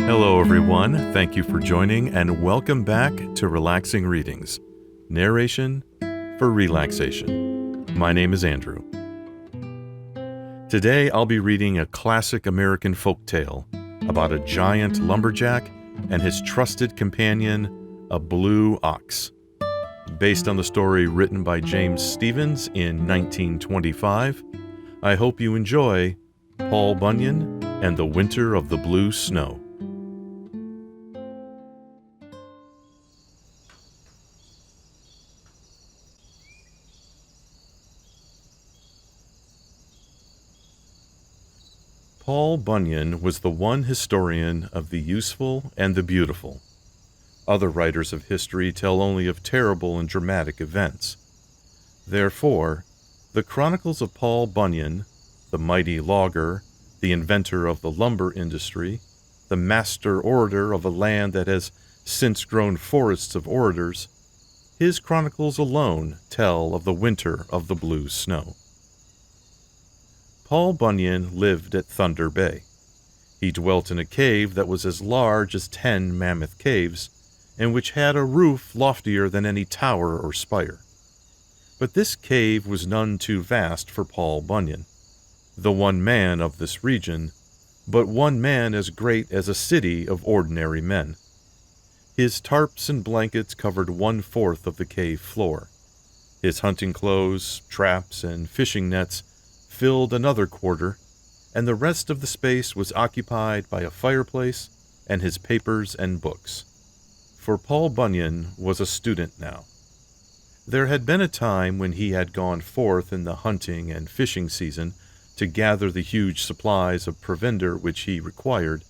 Hello, everyone. Thank you for joining, and welcome back to Relaxing Readings, Narration for Relaxation. My name is Andrew. Today, I'll be reading a classic American folktale about a giant lumberjack and his trusted companion, a blue ox. Based on the story written by James Stephens in 1925, I hope you enjoy Paul Bunyan and the Winter of the Blue Snow. Paul Bunyan was the one historian of the useful and the beautiful. Other writers of history tell only of terrible and dramatic events. Therefore, the chronicles of Paul Bunyan, the mighty logger, the inventor of the lumber industry, the master orator of a land that has since grown forests of orators, his chronicles alone tell of the winter of the blue snow. Paul Bunyan lived at Thunder Bay. He dwelt in a cave that was as large as 10 mammoth caves, and which had a roof loftier than any tower or spire. But this cave was none too vast for Paul Bunyan, the one man of this region, but one man as great as a city of ordinary men. His tarps and blankets covered 1/4 of the cave floor. His hunting clothes, traps, and fishing nets filled another quarter, and the rest of the space was occupied by a fireplace and his papers and books. For Paul Bunyan was a student now. There had been a time when he had gone forth in the hunting and fishing season to gather the huge supplies of provender which he required,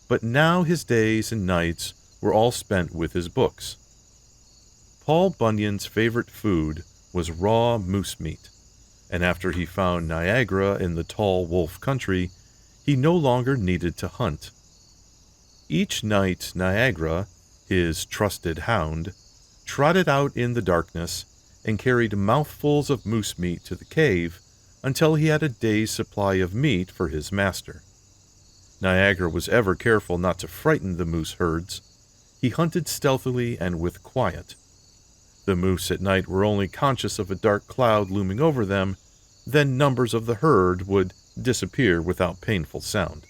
but now his days and nights were all spent with his books. Paul Bunyan's favorite food was raw moose meat, and after he found Niagara in the tall wolf country, he no longer needed to hunt. Each night Niagara, his trusted hound, trotted out in the darkness and carried mouthfuls of moose meat to the cave until he had a day's supply of meat for his master. Niagara was ever careful not to frighten the moose herds. He hunted stealthily and with quiet. The moose at night were only conscious of a dark cloud looming over them, then numbers of the herd would disappear without painful sound.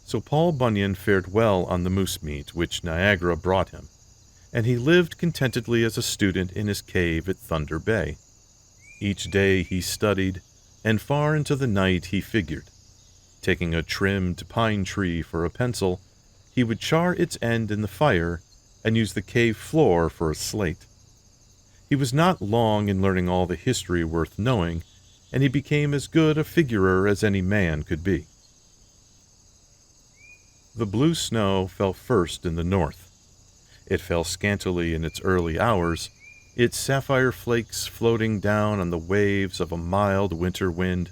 So Paul Bunyan fared well on the moose meat which Niagara brought him, and he lived contentedly as a student in his cave at Thunder Bay. Each day he studied, and far into the night he figured. Taking a trimmed pine tree for a pencil, he would char its end in the fire and use the cave floor for a slate. He was not long in learning all the history worth knowing, and he became as good a figurer as any man could be. The blue snow fell first in the north. It fell scantily in its early hours, its sapphire flakes floating down on the waves of a mild winter wind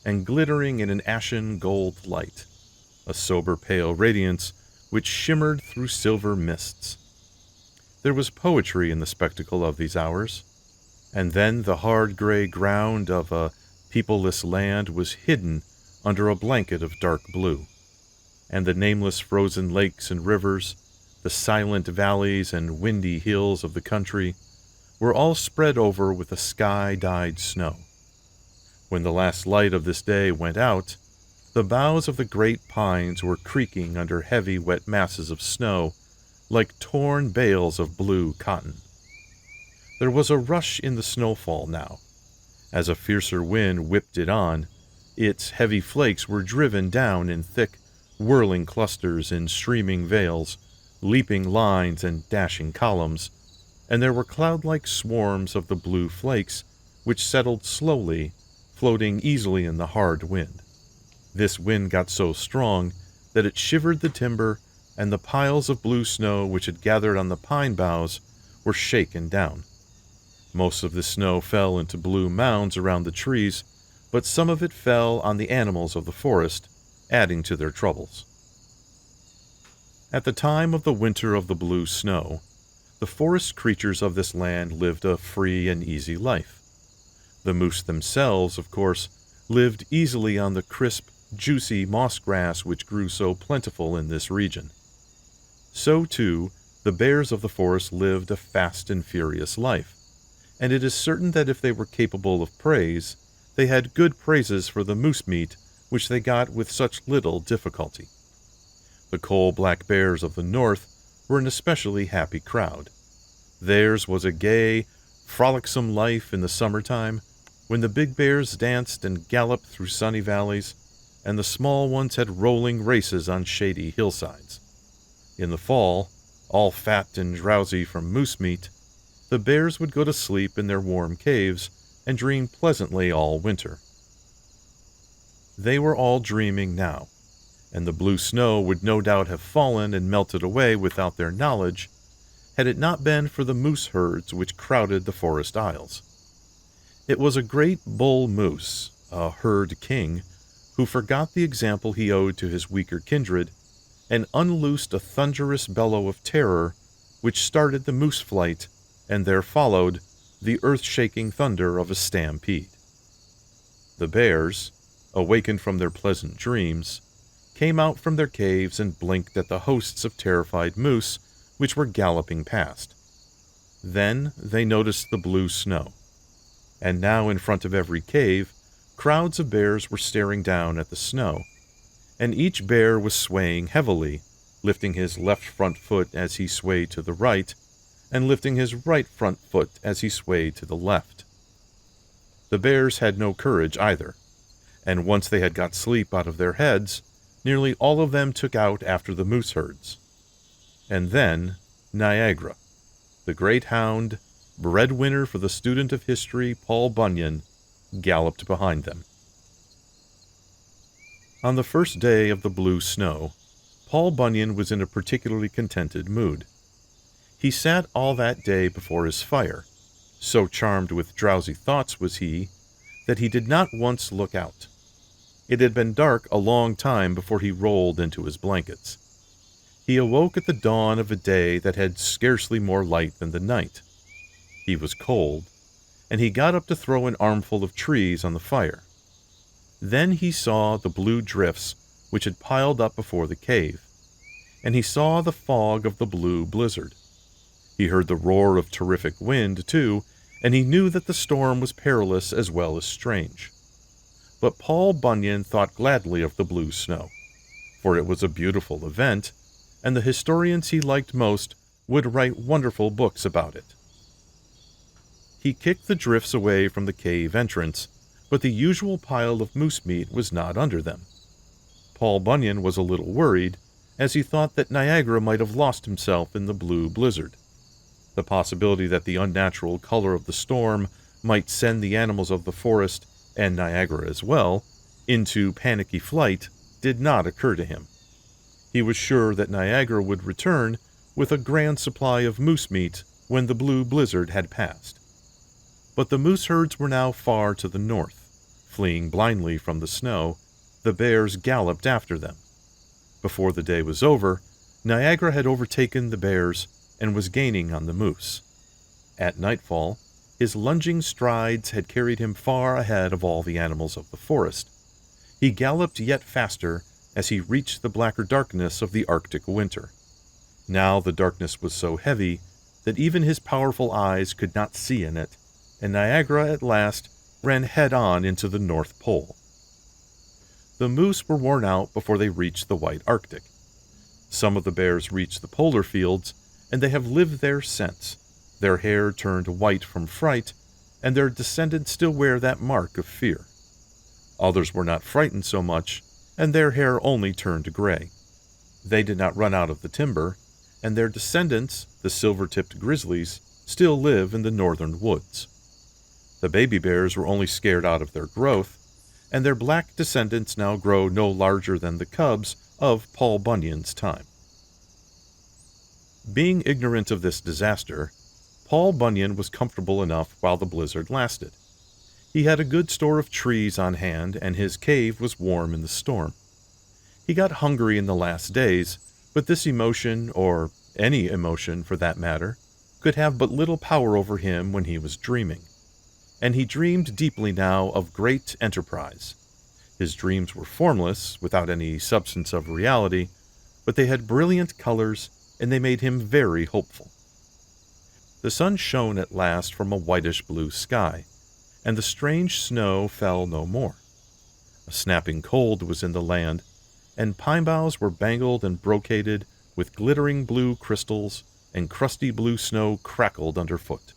and glittering in an ashen gold light, a sober pale radiance which shimmered through silver mists. There was poetry in the spectacle of these hours, and then the hard gray ground of a peopleless land was hidden under a blanket of dark blue, and the nameless frozen lakes and rivers, the silent valleys and windy hills of the country, were all spread over with a sky-dyed snow. When the last light of this day went out, the boughs of the great pines were creaking under heavy wet masses of snow, like torn bales of blue cotton. There was a rush in the snowfall now. As a fiercer wind whipped it on, its heavy flakes were driven down in thick, whirling clusters in streaming veils, leaping lines and dashing columns, and there were cloud-like swarms of the blue flakes, which settled slowly, floating easily in the hard wind. This wind got so strong that it shivered the timber, and the piles of blue snow which had gathered on the pine boughs were shaken down. Most of the snow fell into blue mounds around the trees, but some of it fell on the animals of the forest, adding to their troubles. At the time of the winter of the blue snow, the forest creatures of this land lived a free and easy life. The moose themselves, of course, lived easily on the crisp, juicy moss grass which grew so plentiful in this region. So, too, the bears of the forest lived a fast and furious life, and it is certain that if they were capable of praise, they had good praises for the moose meat which they got with such little difficulty. The coal-black bears of the north were an especially happy crowd. Theirs was a gay, frolicsome life in the summertime, when the big bears danced and galloped through sunny valleys, and the small ones had rolling races on shady hillsides. In the fall, all fat and drowsy from moose meat, the bears would go to sleep in their warm caves and dream pleasantly all winter. They were all dreaming now, and the blue snow would no doubt have fallen and melted away without their knowledge, had it not been for the moose herds which crowded the forest aisles. It was a great bull moose, a herd king, who forgot the example he owed to his weaker kindred, and unloosed a thunderous bellow of terror which started the moose flight, and there followed the earth-shaking thunder of a stampede. The bears, awakened from their pleasant dreams, came out from their caves and blinked at the hosts of terrified moose which were galloping past. Then they noticed the blue snow, and now in front of every cave, crowds of bears were staring down at the snow, and each bear was swaying heavily, lifting his left front foot as he swayed to the right, and lifting his right front foot as he swayed to the left. The bears had no courage either, and once they had got sleep out of their heads, nearly all of them took out after the moose herds. And then Niagara, the great hound, breadwinner for the student of history Paul Bunyan, galloped behind them. On the first day of the blue snow, Paul Bunyan was in a particularly contented mood. He sat all that day before his fire. So charmed with drowsy thoughts was he, that he did not once look out. It had been dark a long time before he rolled into his blankets. He awoke at the dawn of a day that had scarcely more light than the night. He was cold, and he got up to throw an armful of trees on the fire. Then he saw the blue drifts which had piled up before the cave, and he saw the fog of the blue blizzard. He heard the roar of terrific wind, too, and he knew that the storm was perilous as well as strange. But Paul Bunyan thought gladly of the blue snow, for it was a beautiful event, and the historians he liked most would write wonderful books about it. He kicked the drifts away from the cave entrance, but the usual pile of moose meat was not under them. Paul Bunyan was a little worried, as he thought that Niagara might have lost himself in the blue blizzard. The possibility that the unnatural color of the storm might send the animals of the forest, and Niagara as well, into panicky flight did not occur to him. He was sure that Niagara would return with a grand supply of moose meat when the blue blizzard had passed. But the moose herds were now far to the north. Fleeing blindly from the snow, the bears galloped after them. Before the day was over, Niagara had overtaken the bears and was gaining on the moose. At nightfall, his lunging strides had carried him far ahead of all the animals of the forest. He galloped yet faster as he reached the blacker darkness of the Arctic winter. Now the darkness was so heavy that even his powerful eyes could not see in it, and Niagara at last ran head-on into the North Pole. The moose were worn out before they reached the white Arctic. Some of the bears reached the polar fields, and they have lived there since. Their hair turned white from fright, and their descendants still wear that mark of fear. Others were not frightened so much, and their hair only turned gray. They did not run out of the timber, and their descendants, the silver-tipped grizzlies, still live in the northern woods. The baby bears were only scared out of their growth, and their black descendants now grow no larger than the cubs of Paul Bunyan's time. Being ignorant of this disaster, Paul Bunyan was comfortable enough while the blizzard lasted. He had a good store of trees on hand, and his cave was warm in the storm. He got hungry in the last days, but this emotion, or any emotion for that matter, could have but little power over him when he was dreaming. And he dreamed deeply now of great enterprise. His dreams were formless, without any substance of reality, but they had brilliant colors, and they made him very hopeful. The sun shone at last from a whitish-blue sky, and the strange snow fell no more. A snapping cold was in the land, and pine boughs were bangled and brocaded with glittering blue crystals, and crusty blue snow crackled underfoot.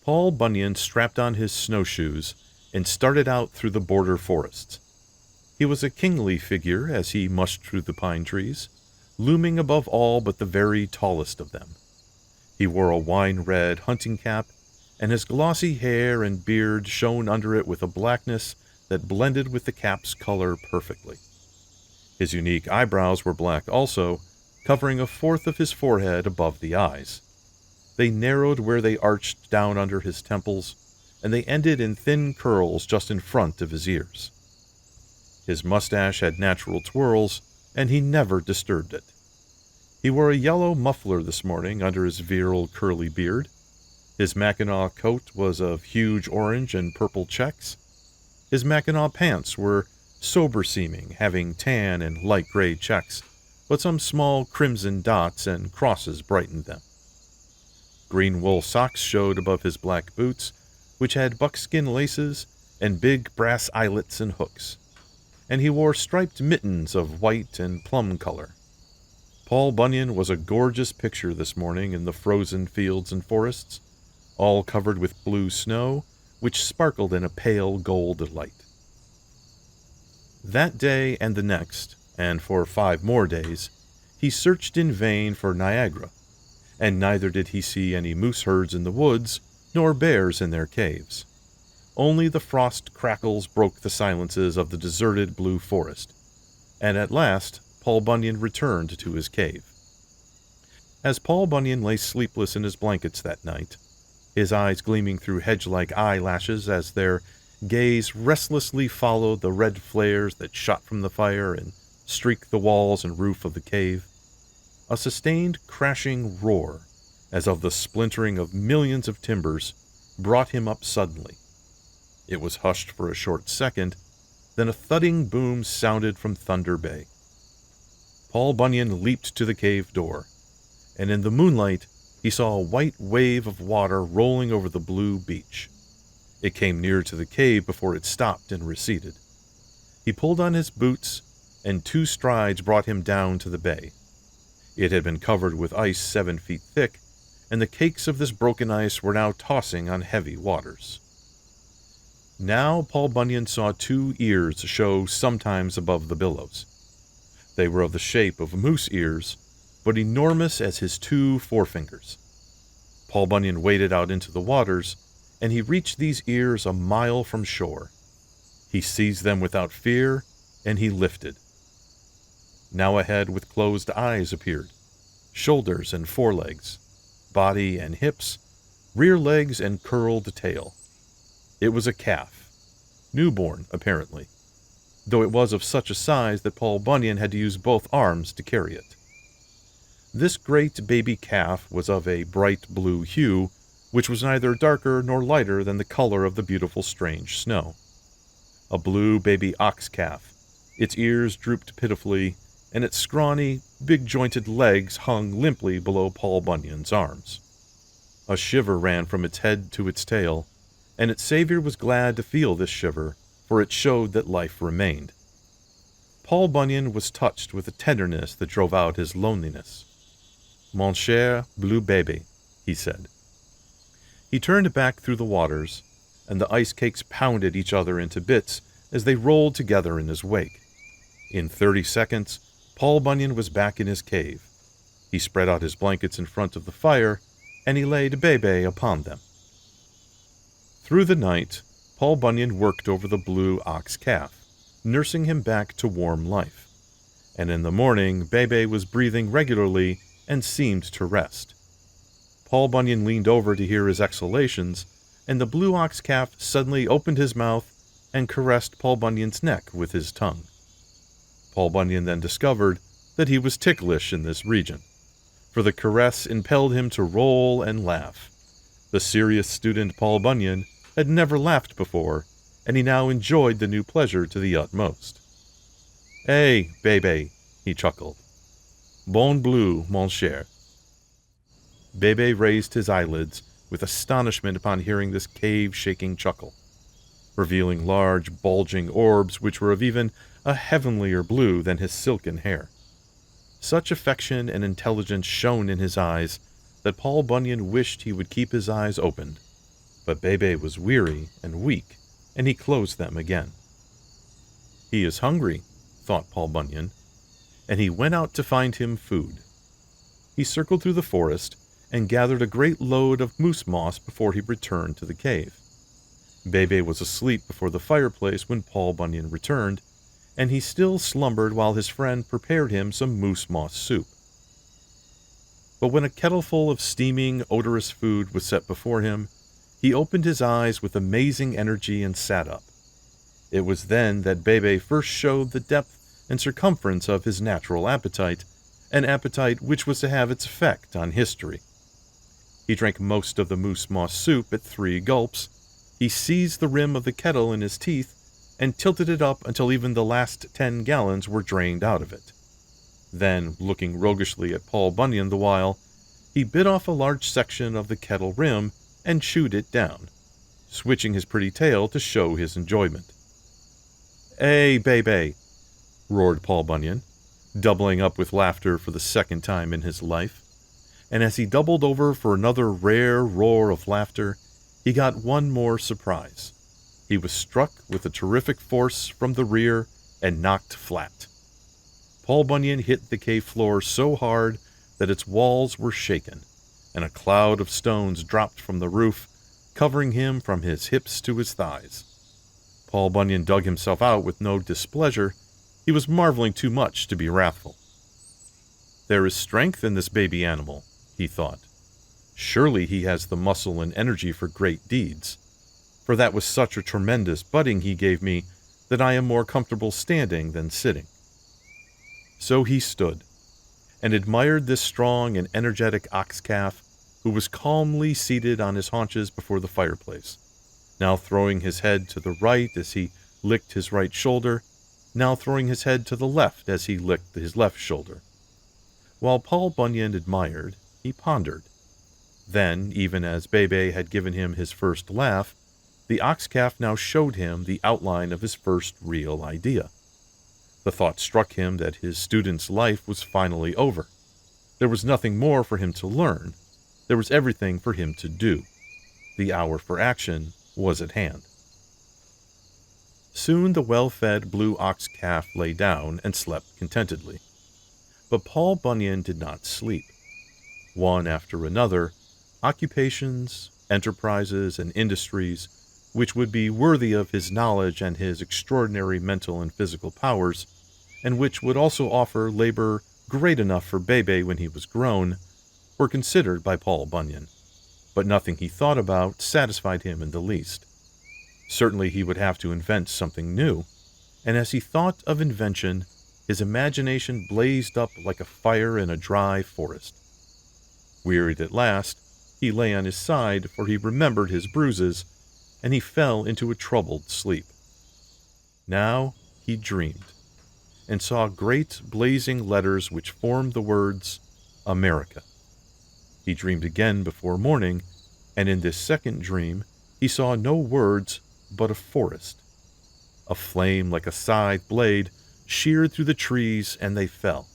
Paul Bunyan strapped on his snowshoes and started out through the border forests. He was a kingly figure as he mushed through the pine trees, looming above all but the very tallest of them. He wore a wine-red hunting cap, and his glossy hair and beard shone under it with a blackness that blended with the cap's color perfectly. His unique eyebrows were black also, covering a fourth of his forehead above the eyes. They narrowed where they arched down under his temples, and they ended in thin curls just in front of his ears. His mustache had natural twirls, and he never disturbed it. He wore a yellow muffler this morning under his virile curly beard. His Mackinaw coat was of huge orange and purple checks. His Mackinaw pants were sober-seeming, having tan and light gray checks, but some small crimson dots and crosses brightened them. Green wool socks showed above his black boots, which had buckskin laces and big brass eyelets and hooks, and he wore striped mittens of white and plum color. Paul Bunyan was a gorgeous picture this morning in the frozen fields and forests, all covered with blue snow, which sparkled in a pale gold light. That day and the next, and for 5 more days, he searched in vain for Niagara, and neither did he see any moose herds in the woods, nor bears in their caves. Only the frost crackles broke the silences of the deserted blue forest, and at last Paul Bunyan returned to his cave. As Paul Bunyan lay sleepless in his blankets that night, his eyes gleaming through hedge-like eyelashes as their gaze restlessly followed the red flares that shot from the fire and streaked the walls and roof of the cave, a sustained crashing roar, as of the splintering of millions of timbers, brought him up suddenly. It was hushed for a short second, then a thudding boom sounded from Thunder Bay. Paul Bunyan leaped to the cave door, and in the moonlight he saw a white wave of water rolling over the blue beach. It came near to the cave before it stopped and receded. He pulled on his boots, and 2 strides brought him down to the bay. It had been covered with ice 7 feet thick, and the cakes of this broken ice were now tossing on heavy waters. Now Paul Bunyan saw 2 ears show sometimes above the billows. They were of the shape of moose ears, but enormous as his 2 forefingers. Paul Bunyan waded out into the waters, and he reached these ears a mile from shore. He seized them without fear, and he lifted. Now a head with closed eyes appeared, shoulders and forelegs, body and hips, rear legs and curled tail. It was a calf, newborn apparently, though it was of such a size that Paul Bunyan had to use both arms to carry it. This great baby calf was of a bright blue hue, which was neither darker nor lighter than the color of the beautiful strange snow. A blue baby ox calf. Its ears drooped pitifully, and its scrawny, big-jointed legs hung limply below Paul Bunyan's arms. A shiver ran from its head to its tail, and its savior was glad to feel this shiver, for it showed that life remained. Paul Bunyan was touched with a tenderness that drove out his loneliness. "Mon cher bleu bébé," he said. He turned back through the waters, and the ice cakes pounded each other into bits as they rolled together in his wake. In 30 seconds, Paul Bunyan was back in his cave. He spread out his blankets in front of the fire, and he laid Bébé upon them. Through the night, Paul Bunyan worked over the blue ox calf, nursing him back to warm life. And in the morning, Bébé was breathing regularly and seemed to rest. Paul Bunyan leaned over to hear his exhalations, and the blue ox calf suddenly opened his mouth and caressed Paul Bunyan's neck with his tongue. Paul Bunyan then discovered that he was ticklish in this region, for the caress impelled him to roll and laugh. The serious student Paul Bunyan had never laughed before, and he now enjoyed the new pleasure to the utmost. "Hey, Bebe," he chuckled. "Bon bleu, mon cher." Bebe raised his eyelids with astonishment upon hearing this cave-shaking chuckle, revealing large, bulging orbs which were of even a heavenlier blue than his silken hair. Such affection and intelligence shone in his eyes that Paul Bunyan wished he would keep his eyes opened, but Bebe was weary and weak, and he closed them again. "He is hungry," thought Paul Bunyan, and he went out to find him food. He circled through the forest and gathered a great load of moose moss before he returned to the cave. Bebe was asleep before the fireplace when Paul Bunyan returned, and he still slumbered while his friend prepared him some moose moss soup. But when a kettleful of steaming, odorous food was set before him, he opened his eyes with amazing energy and sat up. It was then that Bebe first showed the depth and circumference of his natural appetite, an appetite which was to have its effect on history. He drank most of the moose moss soup at 3 gulps. He seized the rim of the kettle in his teeth and tilted it up until even the last 10 gallons were drained out of it. Then, looking roguishly at Paul Bunyan the while, he bit off a large section of the kettle rim and chewed it down, switching his pretty tail to show his enjoyment. "Hey, Bebe," roared Paul Bunyan, doubling up with laughter for the second time in his life. And as he doubled over for another rare roar of laughter, he got one more surprise. He was struck with a terrific force from the rear and knocked flat. Paul Bunyan hit the cave floor so hard that its walls were shaken, and a cloud of stones dropped from the roof, covering him from his hips to his thighs. Paul Bunyan dug himself out with no displeasure. He was marveling too much to be wrathful. "There is strength in this baby animal," he thought. "Surely he has the muscle and energy for great deeds, for that was such a tremendous butting he gave me that I am more comfortable standing than sitting." So he stood, and admired this strong and energetic ox-calf, who was calmly seated on his haunches before the fireplace, now throwing his head to the right as he licked his right shoulder, now throwing his head to the left as he licked his left shoulder. While Paul Bunyan admired, he pondered. Then, even as Bebe had given him his first laugh, the ox-calf now showed him the outline of his first real idea. The thought struck him that his student's life was finally over. There was nothing more for him to learn. There was everything for him to do. The hour for action was at hand. Soon the well-fed blue ox-calf lay down and slept contentedly. But Paul Bunyan did not sleep. One after another, occupations, enterprises, and industries which would be worthy of his knowledge and his extraordinary mental and physical powers, and which would also offer labor great enough for Bebe when he was grown, were considered by Paul Bunyan. But nothing he thought about satisfied him in the least. Certainly he would have to invent something new, and as he thought of invention, his imagination blazed up like a fire in a dry forest. Wearied at last, he lay on his side, for he remembered his bruises, and he fell into a troubled sleep. Now he dreamed, and saw great blazing letters which formed the words, America. He dreamed again before morning, and in this second dream he saw no words but a forest. A flame like a scythe blade sheared through the trees, and they fell.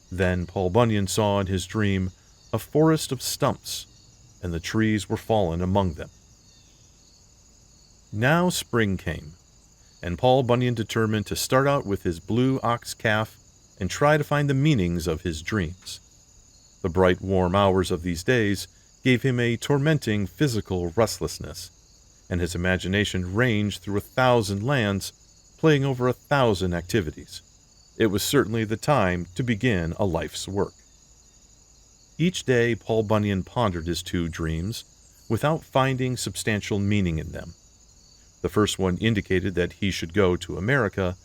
Then Paul Bunyan saw in his dream a forest of stumps, and the trees were fallen among them. Now spring came, and Paul Bunyan determined to start out with his blue ox-calf and try to find the meanings of his dreams. The bright, warm hours of these days gave him a tormenting physical restlessness, and his imagination ranged through 1,000 lands, playing over 1,000 activities. It was certainly the time to begin a life's work. Each day Paul Bunyan pondered his 2 dreams without finding substantial meaning in them. The first one indicated that he should go to America,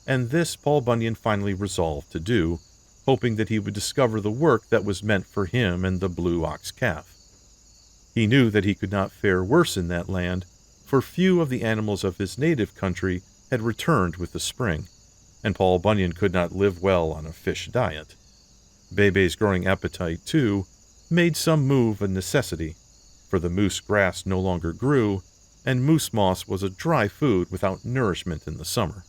and this Paul Bunyan finally resolved to do, hoping that he would discover the work that was meant for him and the blue ox-calf. He knew that he could not fare worse in that land, for few of the animals of his native country had returned with the spring, and Paul Bunyan could not live well on a fish diet. Bebe's growing appetite, too, made some move a necessity, for the moose grass no longer grew, and moose moss was a dry food without nourishment in the summer.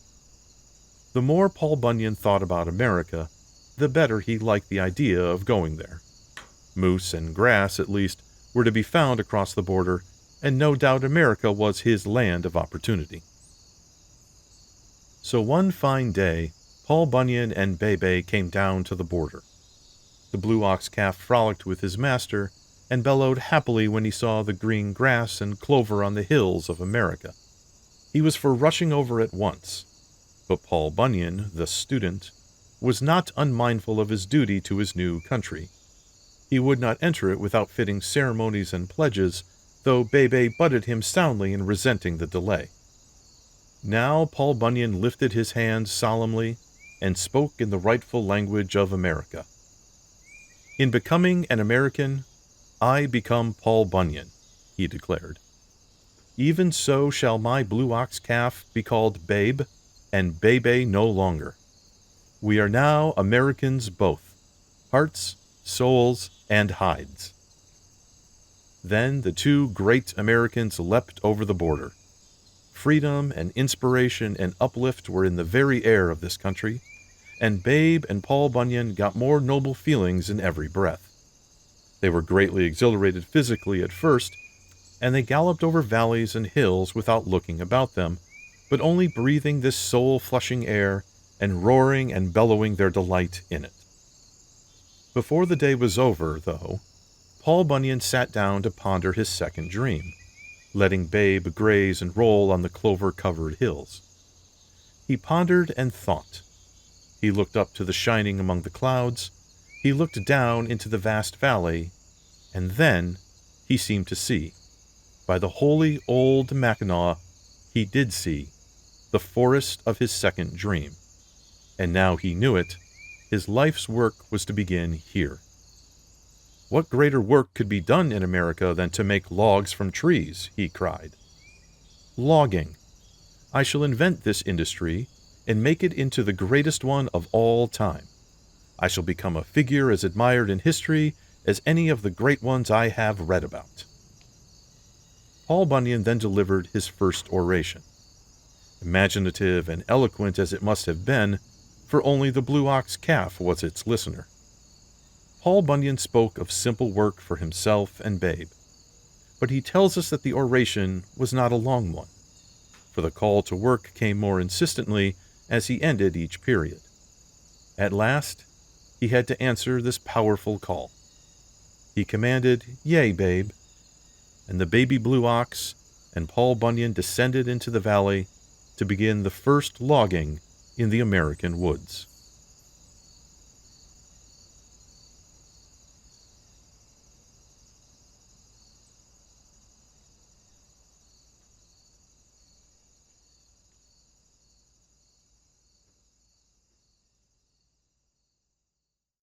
The more Paul Bunyan thought about America, the better he liked the idea of going there. Moose and grass, at least, were to be found across the border, and no doubt America was his land of opportunity. So one fine day, Paul Bunyan and Bebe came down to the border. The blue ox calf frolicked with his master, and bellowed happily when he saw the green grass and clover on the hills of America. He was for rushing over at once, but Paul Bunyan, the student, was not unmindful of his duty to his new country. He would not enter it without fitting ceremonies and pledges, though Bebe butted him soundly in resenting the delay. Now Paul Bunyan lifted his hand solemnly and spoke in the rightful language of America. "In becoming an American, I become Paul Bunyan," he declared. "Even so shall my blue ox calf be called Babe, and Bebe no longer. We are now Americans both, hearts, souls, and hides." Then the two great Americans leapt over the border. Freedom and inspiration and uplift were in the very air of this country, and Babe and Paul Bunyan got more noble feelings in every breath. They were greatly exhilarated physically at first, and they galloped over valleys and hills without looking about them, but only breathing this soul-flushing air and roaring and bellowing their delight in it. Before the day was over, though, Paul Bunyan sat down to ponder his second dream, letting Babe graze and roll on the clover-covered hills. He pondered and thought. He looked up to the shining among the clouds, he looked down into the vast valley, and then he seemed to see. By the holy old Mackinaw, he did see the forest of his second dream. And now he knew it. His life's work was to begin here. What greater work could be done in America than to make logs from trees, he cried. Logging. I shall invent this industry and make it into the greatest one of all time. I shall become a figure as admired in history as any of the great ones I have read about. Paul Bunyan then delivered his first oration. Imaginative and eloquent as it must have been, for only the blue ox calf was its listener. Paul Bunyan spoke of simple work for himself and Babe, but he tells us that the oration was not a long one, for the call to work came more insistently as he ended each period. At last, he had to answer this powerful call. He commanded, "Yea, Babe," and the baby blue ox and Paul Bunyan descended into the valley to begin the first logging in the American woods.